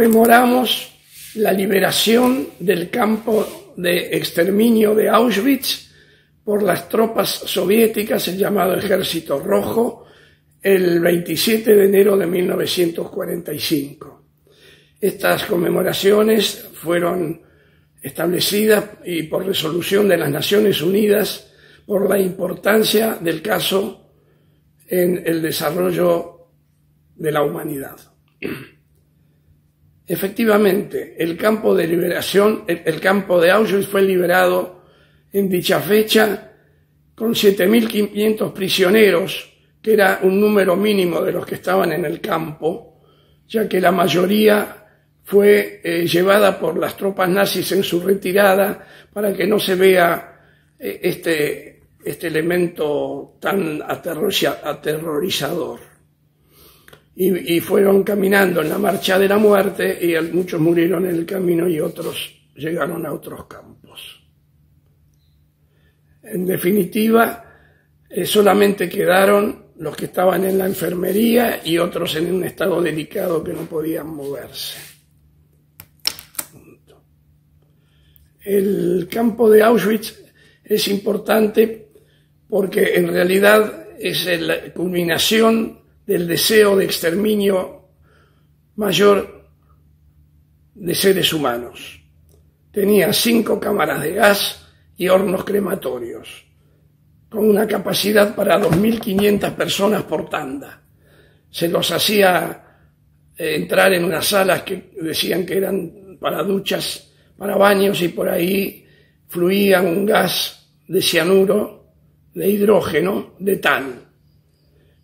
conmemoramos la liberación del campo de exterminio de Auschwitz por las tropas soviéticas, el llamado Ejército Rojo, el 27 de enero de 1945. Estas conmemoraciones fueron establecidas y por resolución de las Naciones Unidas por la importancia del caso en el desarrollo de la humanidad. Efectivamente, el campo de liberación, el campo de Auschwitz fue liberado en dicha fecha con 7.500 prisioneros, que era un número mínimo de los que estaban en el campo, ya que la mayoría fue llevada por las tropas nazis en su retirada para que no se vea este elemento tan aterrorizador. Y fueron caminando en la marcha de la muerte y muchos murieron en el camino y otros llegaron a otros campos. En definitiva, solamente quedaron los que estaban en la enfermería y otros en un estado delicado que no podían moverse. El campo de Auschwitz es importante porque en realidad es la culminación del deseo de exterminio mayor de seres humanos. Tenía 5 cámaras de gas y hornos crematorios, con una capacidad para 2.500 personas por tanda. Se los hacía entrar en unas salas que decían que eran para duchas, para baños, y por ahí fluía un gas de cianuro, de hidrógeno, de tal.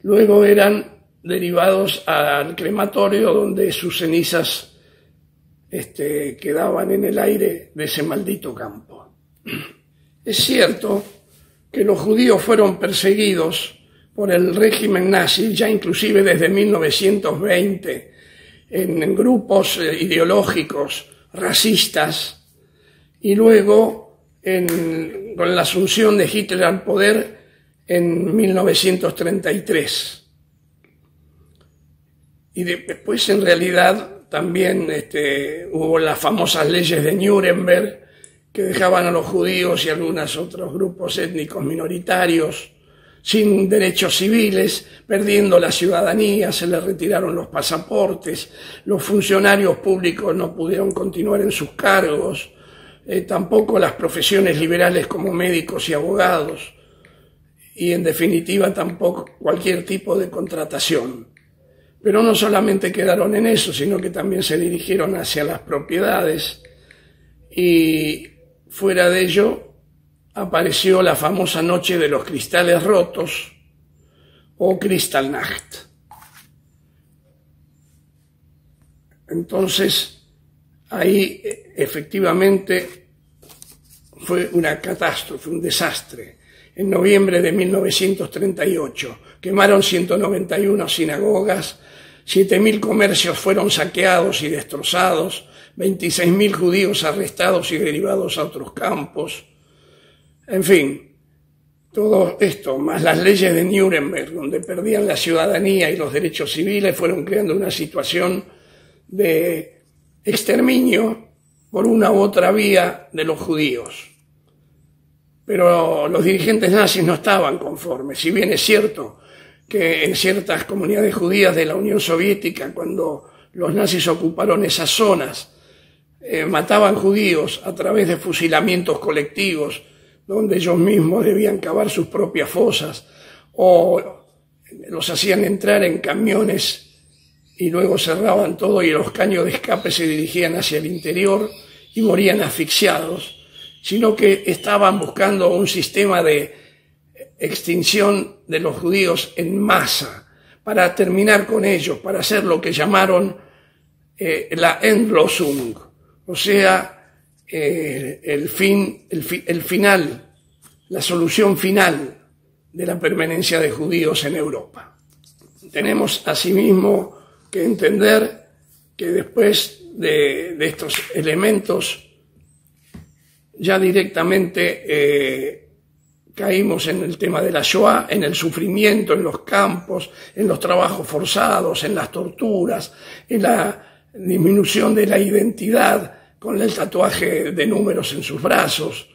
Luego eran derivados al crematorio, donde sus cenizas quedaban en el aire de ese maldito campo. Es cierto que los judíos fueron perseguidos por el régimen nazi, ya inclusive desde 1920, en grupos ideológicos racistas, y luego con la asunción de Hitler al poder en 1933. Y después, en realidad, también hubo las famosas leyes de Nuremberg, que dejaban a los judíos y algunos otros grupos étnicos minoritarios sin derechos civiles, perdiendo la ciudadanía, se les retiraron los pasaportes, los funcionarios públicos no pudieron continuar en sus cargos, tampoco las profesiones liberales como médicos y abogados, y en definitiva tampoco cualquier tipo de contratación. Pero no solamente quedaron en eso, sino que también se dirigieron hacia las propiedades, y fuera de ello apareció la famosa noche de los cristales rotos, o Kristallnacht. Entonces, ahí efectivamente fue una catástrofe, un desastre. En noviembre de 1938 quemaron 191 sinagogas, 7.000 comercios fueron saqueados y destrozados, 26.000 judíos arrestados y derivados a otros campos. En fin, todo esto, más las leyes de Nuremberg, donde perdían la ciudadanía y los derechos civiles, fueron creando una situación de exterminio por una u otra vía de los judíos. Pero los dirigentes nazis no estaban conformes. Si bien es cierto que en ciertas comunidades judías de la Unión Soviética, cuando los nazis ocuparon esas zonas, mataban judíos a través de fusilamientos colectivos, donde ellos mismos debían cavar sus propias fosas, o los hacían entrar en camiones y luego cerraban todo y los caños de escape se dirigían hacia el interior y morían asfixiados, sino que estaban buscando un sistema de extinción de los judíos en masa, para terminar con ellos, para hacer lo que llamaron la Endlösung, o sea, el final, la solución final de la permanencia de judíos en Europa. Tenemos asimismo que entender que después de estos elementos ya directamente caímos en el tema de la Shoah, en el sufrimiento, en los campos, en los trabajos forzados, en las torturas, en la disminución de la identidad con el tatuaje de números en sus brazos,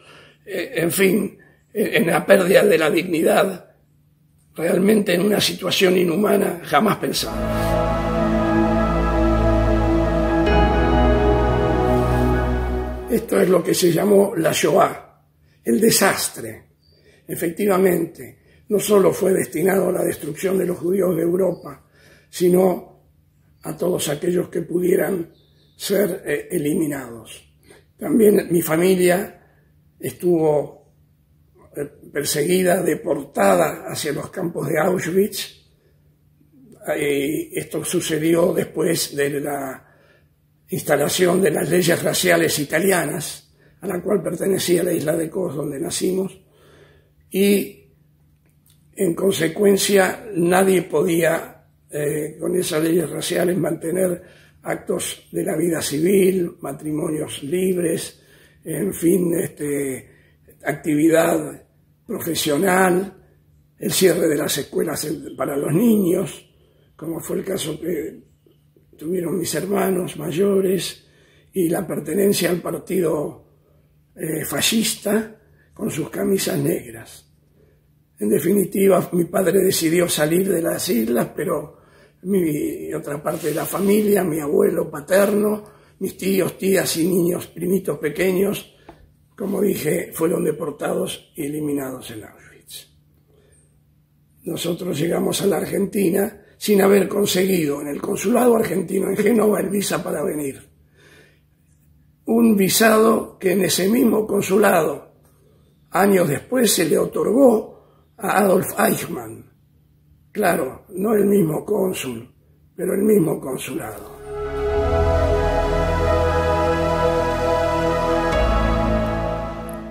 en fin, en la pérdida de la dignidad, realmente en una situación inhumana jamás pensada. Esto es lo que se llamó la Shoah, el desastre. Efectivamente, no solo fue destinado a la destrucción de los judíos de Europa, sino a todos aquellos que pudieran ser eliminados. También mi familia estuvo perseguida, deportada hacia los campos de Auschwitz. Esto sucedió después de la instalación de las leyes raciales italianas, a la cual pertenecía la isla de Kos, donde nacimos, y en consecuencia nadie podía, con esas leyes raciales, mantener actos de la vida civil, matrimonios libres, en fin, actividad profesional, el cierre de las escuelas para los niños, como fue el caso que tuvieron mis hermanos mayores, y la pertenencia al partido fascista con sus camisas negras. En definitiva, mi padre decidió salir de las islas, pero otra parte de la familia, mi abuelo paterno, mis tíos, tías y niños, primitos pequeños, como dije, fueron deportados y eliminados en Auschwitz. Nosotros llegamos a la Argentina sin haber conseguido en el consulado argentino en Génova el visa para venir. Un visado que en ese mismo consulado, años después, se le otorgó a Adolf Eichmann. Claro, no el mismo cónsul, pero el mismo consulado.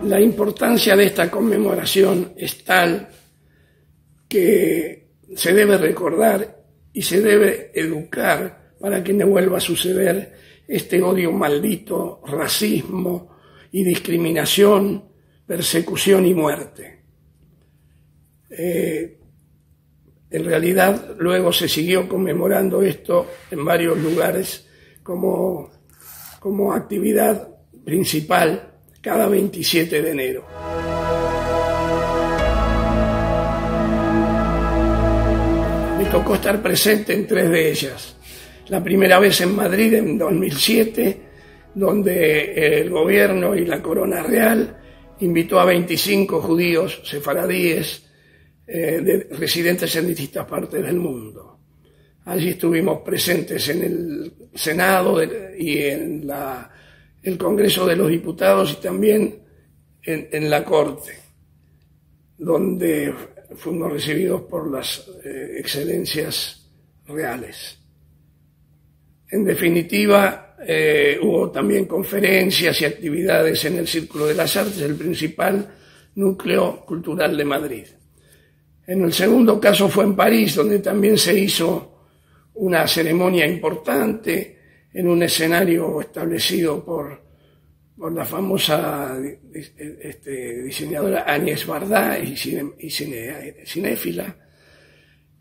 La importancia de esta conmemoración es tal que se debe recordar y se debe educar para que no vuelva a suceder este odio maldito, racismo y discriminación, persecución y muerte. En realidad, luego se siguió conmemorando esto en varios lugares como actividad principal cada 27 de enero. Me tocó estar presente en 3 de ellas. La primera vez en Madrid en 2007, donde el gobierno y la Corona Real invitó a 25 judíos sefaradíes residentes en distintas partes del mundo. Allí estuvimos presentes en el Senado y en el Congreso de los Diputados y también en la Corte, donde fuimos recibidos por las excelencias reales. En definitiva, hubo también conferencias y actividades en el Círculo de las Artes, el principal núcleo cultural de Madrid. En el segundo caso fue en París, donde también se hizo una ceremonia importante en un escenario establecido por la famosa diseñadora Agnès Varda y cinéfila.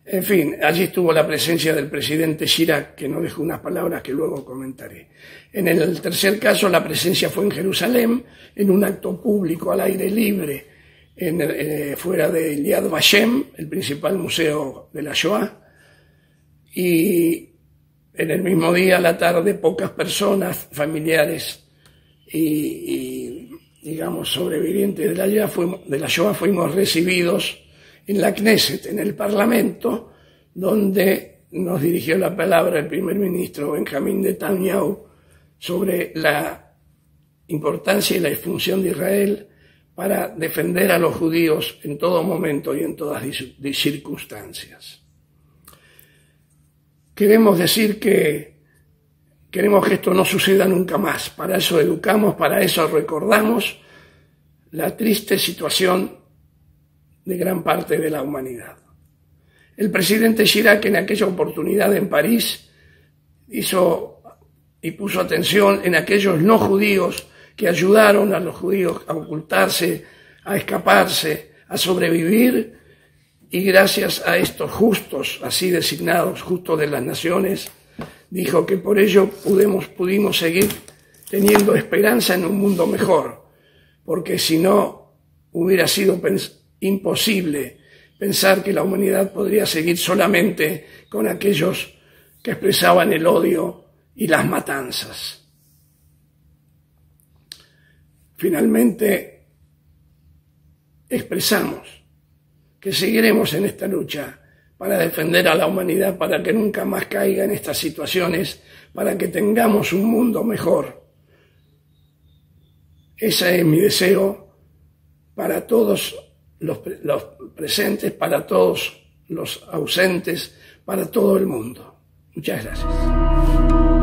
En fin, allí estuvo la presencia del presidente Chirac, que nos dejó unas palabras que luego comentaré. En el tercer caso, la presencia fue en Jerusalén, en un acto público al aire libre, fuera de Yad Vashem, el principal museo de la Shoah, y en el mismo día, a la tarde, pocas personas, familiares y digamos, sobrevivientes de la Shoah fuimos recibidos en la Knesset, en el Parlamento, donde nos dirigió la palabra el primer ministro Benjamín Netanyahu sobre la importancia y la disfunción de Israel para defender a los judíos en todo momento y en todas circunstancias. Queremos decir que queremos que esto no suceda nunca más. Para eso educamos, para eso recordamos la triste situación de gran parte de la humanidad. El presidente Chirac, en aquella oportunidad en París, hizo y puso atención en aquellos no judíos que ayudaron a los judíos a ocultarse, a escaparse, a sobrevivir, y gracias a estos justos, así designados, justos de las naciones, dijo que por ello pudimos seguir teniendo esperanza en un mundo mejor, porque si no hubiera sido imposible pensar que la humanidad podría seguir solamente con aquellos que expresaban el odio y las matanzas. Finalmente, expresamos que seguiremos en esta lucha para defender a la humanidad, para que nunca más caiga en estas situaciones, para que tengamos un mundo mejor. Ese es mi deseo para todos los presentes, para todos los ausentes, para todo el mundo. Muchas gracias.